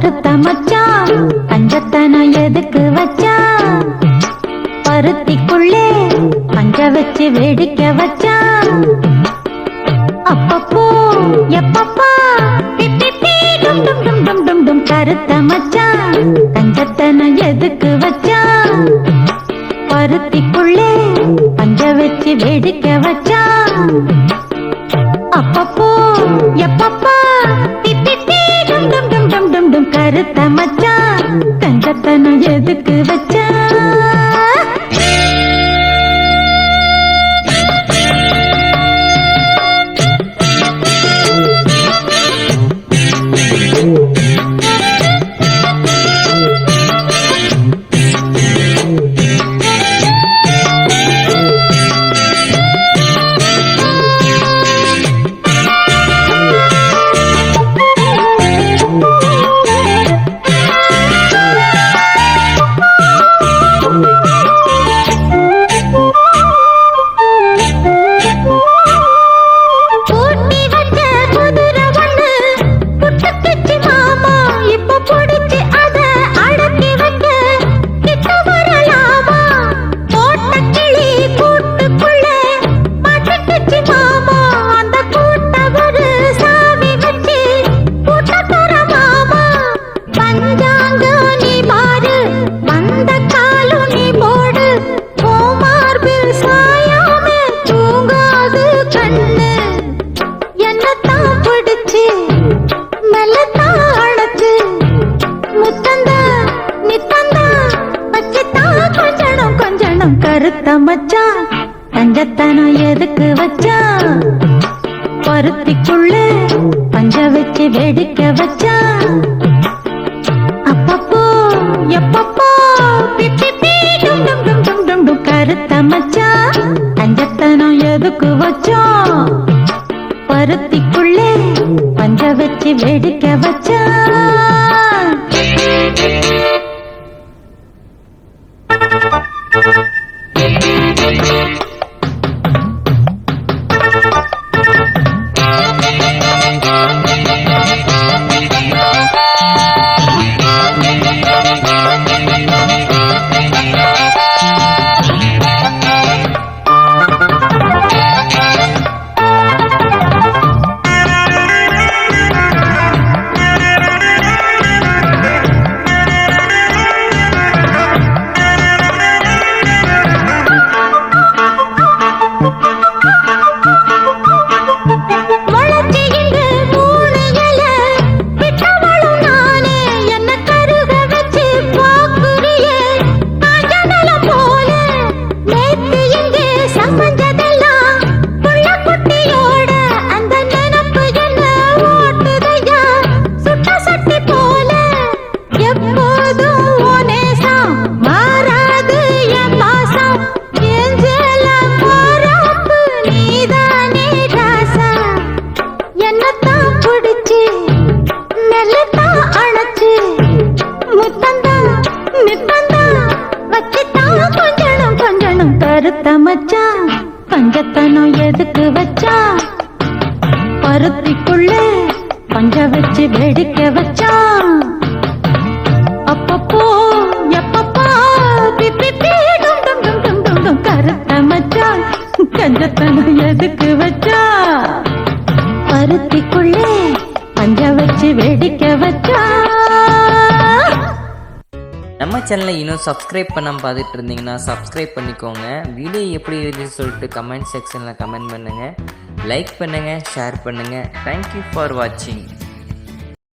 கருத்த மச்சான் பஞ்சத்தனை எதுக்கு வச்சான்? பருத்திக்குள்ளே பஞ்ச வச்சு வேடிக்க வச்சான். அப்பப்போ எப்பப்பா கருத்த மச்சான் பஞ்சத்தனை எதுக்கு வச்சான்? பருத்திக்குள்ளே பஞ்ச வச்சு வேடிக்க வச்சான். அப்பப்போ எப்பப்பா கருத்த மச்சான் கஞ்சத்தனை எதுக்கு வச்சான்? கருத்த மச்சான் பஞ்சத்தனை எதுக்கு வச்சான்? பருத்திக்குள்ளே பஞ்ச வச்சு வேடிக்க வச்சான். அப்பப்போ எப்பப்போ கருத்த மச்சான் பஞ்சத்தனை எதுக்கு வச்சான்? பருத்திக்குள்ளே பஞ்ச வச்சு வேடிக்க வச்சான். கருத்த மச்சான் பஞ்சத்தனை எதுக்கு வச்சான்? பருத்திக்குள்ளே பஞ்ச வச்சு வேடிக்க வச்சான். அப்பப்போ எப்பப்பா கருத்த மச்சான் கஞ்சத்தனை எதுக்கு வச்சான்? பருத்திக்குள்ளே பஞ்ச வச்சு வேடிக்க வச்சான். நம்ம சேனலை இன்னும் சப்ஸ்கிரைப் பண்ணாமல் பார்த்துட்டு இருந்தீங்கன்னா சப்ஸ்கிரைப் பண்ணிக்கோங்க. வீடியோ எப்படி இருக்குன்னு சொல்லிட்டு கமெண்ட் செக்ஷனில் கமெண்ட் பண்ணுங்கள், லைக் பண்ணுங்கள், ஷேர் பண்ணுங்கள். தேங்க்யூ ஃபார் வாட்சிங்.